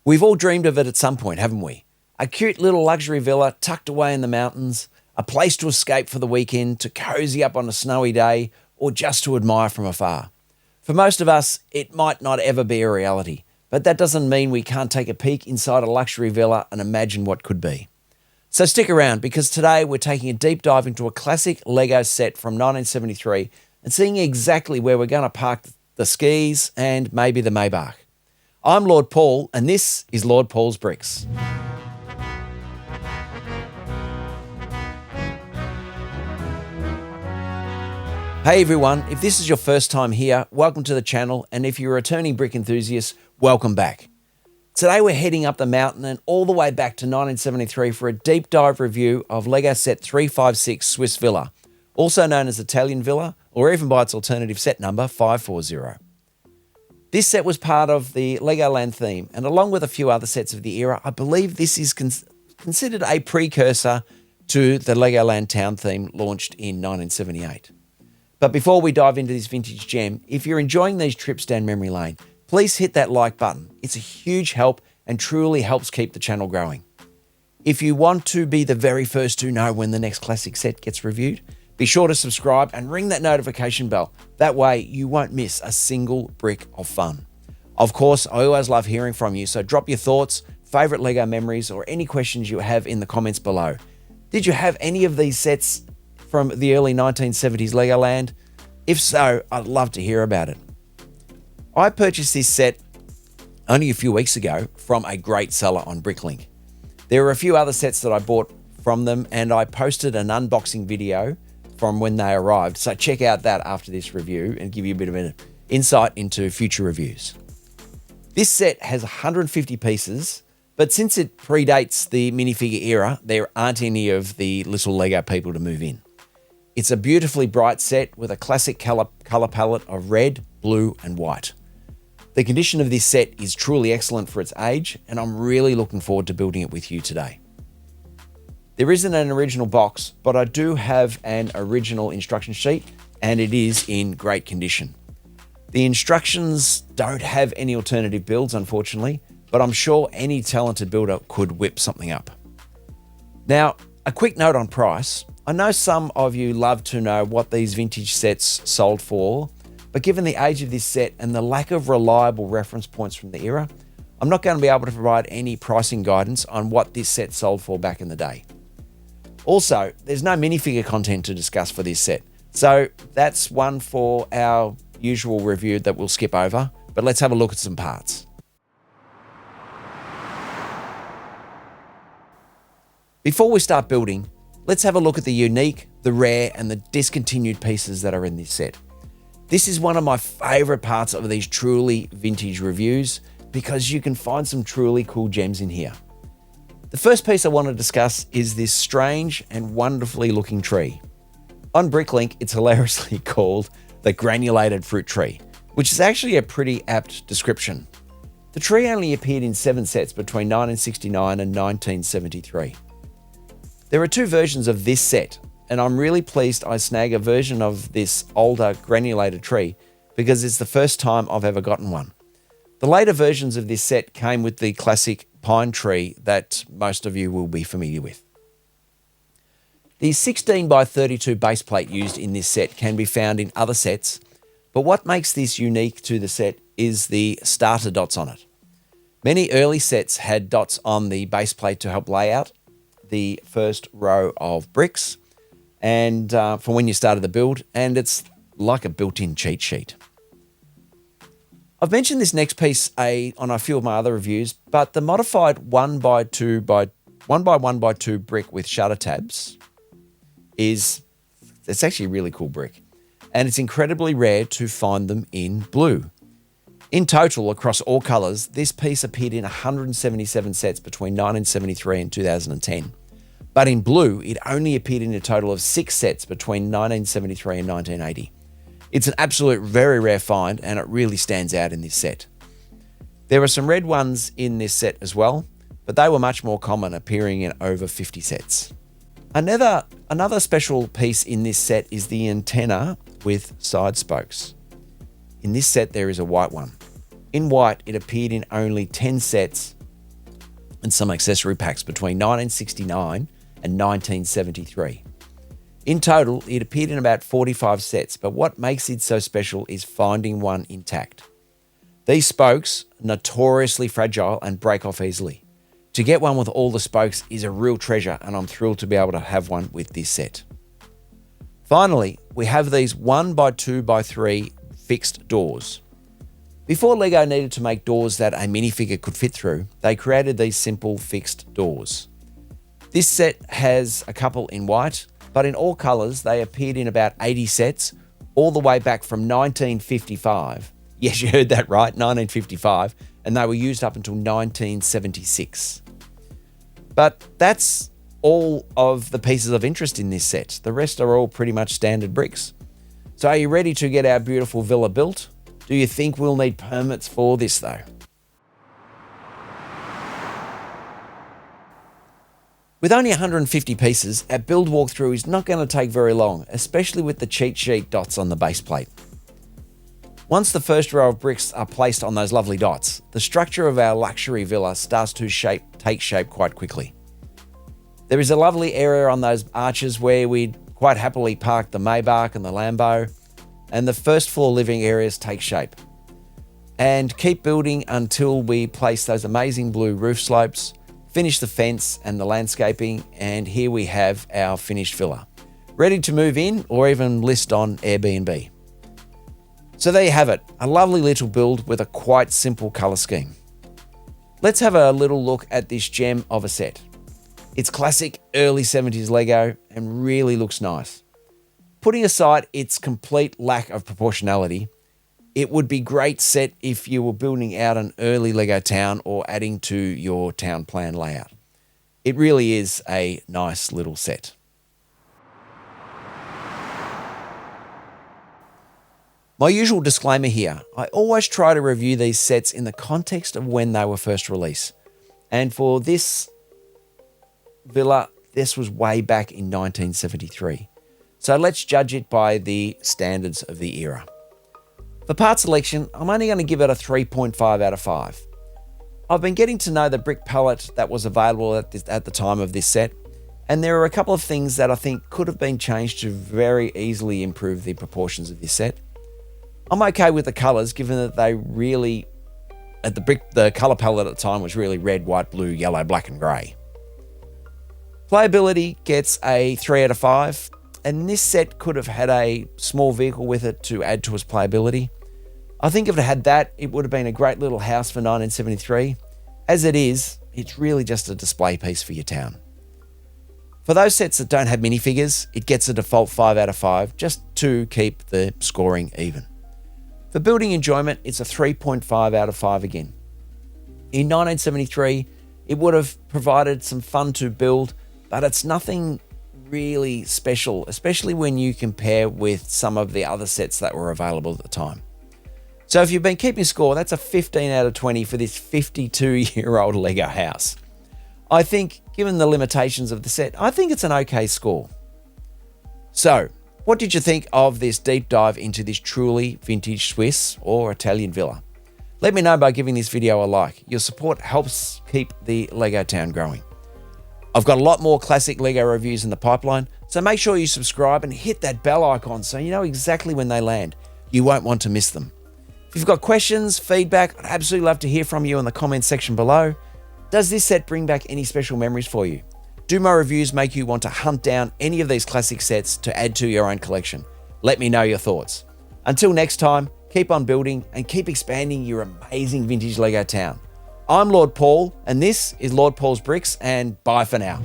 We've all dreamed of it at some point, haven't we? A cute little luxury villa tucked away in the mountains, a place to escape for the weekend, to cozy up on a snowy day, or just to admire from afar. For most of us, it might not ever be a reality, but that doesn't mean we can't take a peek inside a luxury villa and imagine what could be. So stick around, because today we're taking a deep dive into a classic Lego set from 1973 and seeing exactly where we're going to park the skis and maybe the Maybach. I'm Lord Paul, and this is Lord Paul's Bricks. Hey everyone, if this is your first time here, welcome to the channel, and if you're a returning brick enthusiast, welcome back. Today we're heading up the mountain and all the way back to 1973 for a deep dive review of Lego set 356 Swiss Villa, also known as Italian Villa, or even by its alternative set number 540. This set was part of the Legoland theme, and along with a few other sets of the era, I believe this is considered a precursor to the Legoland town theme launched in 1978. But before we dive into this vintage gem, if you're enjoying these trips down memory lane, please hit that like button. It's a huge help and truly helps keep the channel growing. If you want to be the very first to know when the next classic set gets reviewed, be sure to subscribe and ring that notification bell. That way you won't miss a single brick of fun. Of course, I always love hearing from you, so drop your thoughts, favourite Lego memories, or any questions you have in the comments below. Did you have any of these sets from the early 1970s Legoland? If so, I'd love to hear about it. I purchased this set only a few weeks ago from a great seller on Bricklink. There were a few other sets that I bought from them, and I posted an unboxing video from when they arrived, so check out that after this review and give you a bit of an insight into future reviews. This set has 150 pieces, but since it predates the minifigure era, there aren't any of the little Lego people to move in. It's a beautifully bright set with a classic color palette of red, blue, and white. The condition of this set is truly excellent for its age, and I'm really looking forward to building it with you today. There isn't an original box, but I do have an original instruction sheet, and it is in great condition. The instructions don't have any alternative builds, unfortunately, but I'm sure any talented builder could whip something up. Now, a quick note on price. I know some of you love to know what these vintage sets sold for, but given the age of this set and the lack of reliable reference points from the era, I'm not going to be able to provide any pricing guidance on what this set sold for back in the day. Also, there's no minifigure content to discuss for this set, so that's one for our usual review that we'll skip over, but let's have a look at some parts. Before we start building, let's have a look at the unique, the rare, and the discontinued pieces that are in this set. This is one of my favourite parts of these truly vintage reviews because you can find some truly cool gems in here. The first piece I want to discuss is this strange and wonderfully looking tree. On Bricklink, it's hilariously called the granulated fruit tree, which is actually a pretty apt description. The tree only appeared in 7 sets between 1969 and 1973. There are 2 versions of this set, and I'm really pleased I snag a version of this older granulated tree because it's the first time I've ever gotten one. The later versions of this set came with the classic pine tree that most of you will be familiar with. The 16 by 32 base plate used in this set can be found in other sets, but what makes this unique to the set is the starter dots on it. Many early sets had dots on the base plate to help lay out the first row of bricks and for when you started the build, and it's like a built-in cheat sheet. I've mentioned this next piece on a few of my other reviews, but the modified 1 by 1 by 2 brick with shutter tabs it's actually a really cool brick, and it's incredibly rare to find them in blue. In total, across all colours, this piece appeared in 177 sets between 1973 and 2010. But in blue, it only appeared in a total of 6 sets between 1973 and 1980. It's an absolute very rare find, and it really stands out in this set. There are some red ones in this set as well, but they were much more common, appearing in over 50 sets. Another special piece in this set is the antenna with side spokes. In this set, there is a white one. In white, it appeared in only 10 sets and some accessory packs between 1969 and 1973. In total, it appeared in about 45 sets, but what makes it so special is finding one intact. These spokes are notoriously fragile and break off easily. To get one with all the spokes is a real treasure, and I'm thrilled to be able to have one with this set. Finally, we have these 1x2x3 fixed doors. Before LEGO needed to make doors that a minifigure could fit through, they created these simple fixed doors. This set has a couple in white, but in all colours they appeared in about 80 sets, all the way back from 1955. Yes, you heard that right, 1955, and they were used up until 1976. But that's all of the pieces of interest in this set. The rest are all pretty much standard bricks. So are you ready to get our beautiful villa built? Do you think we'll need permits for this though? With only 150 pieces, our build walkthrough is not going to take very long, especially with the cheat sheet dots on the base plate. Once the first row of bricks are placed on those lovely dots, the structure of our luxury villa starts to take shape quite quickly. There is a lovely area on those arches where we'd quite happily park the Maybach and the Lambo, and the first floor living areas take shape. And keep building until we place those amazing blue roof slopes, finish the fence and the landscaping, and here we have our finished villa, ready to move in or even list on Airbnb. So there you have it, a lovely little build with a quite simple colour scheme. Let's have a little look at this gem of a set. It's classic early 70s LEGO and really looks nice. Putting aside its complete lack of proportionality, it would be great set if you were building out an early LEGO town or adding to your town plan layout. It really is a nice little set. My usual disclaimer here, I always try to review these sets in the context of when they were first released. And for this villa, this was way back in 1973. So let's judge it by the standards of the era. For part selection, I'm only going to give it a 3.5 out of 5. I've been getting to know the brick palette that was available at the time of this set, and there are a couple of things that I think could have been changed to very easily improve the proportions of this set. I'm okay with the colours, given that they really, the colour palette at the time was really red, white, blue, yellow, black and grey. Playability gets a 3 out of 5. And this set could have had a small vehicle with it to add to its playability. I think if it had that, it would have been a great little house for 1973. As it is, it's really just a display piece for your town. For those sets that don't have minifigures, it gets a default 5 out of 5, just to keep the scoring even. For building enjoyment, it's a 3.5 out of 5 again. In 1973, it would have provided some fun to build, but it's nothing really special, especially when you compare with some of the other sets that were available at the time. So if you've been keeping score, that's a 15 out of 20 for this 52-year-old LEGO house. I think, given the limitations of the set, I think it's an okay score. So, what did you think of this deep dive into this truly vintage Swiss or Italian villa? Let me know by giving this video a like. Your support helps keep the LEGO town growing. I've got a lot more classic LEGO reviews in the pipeline, so make sure you subscribe and hit that bell icon so you know exactly when they land. You won't want to miss them. If you've got questions, feedback, I'd absolutely love to hear from you in the comments section below. Does this set bring back any special memories for you? Do my reviews make you want to hunt down any of these classic sets to add to your own collection? Let me know your thoughts. Until next time, keep on building and keep expanding your amazing vintage LEGO town. I'm Lord Paul, and this is Lord Paul's Bricks, and bye for now.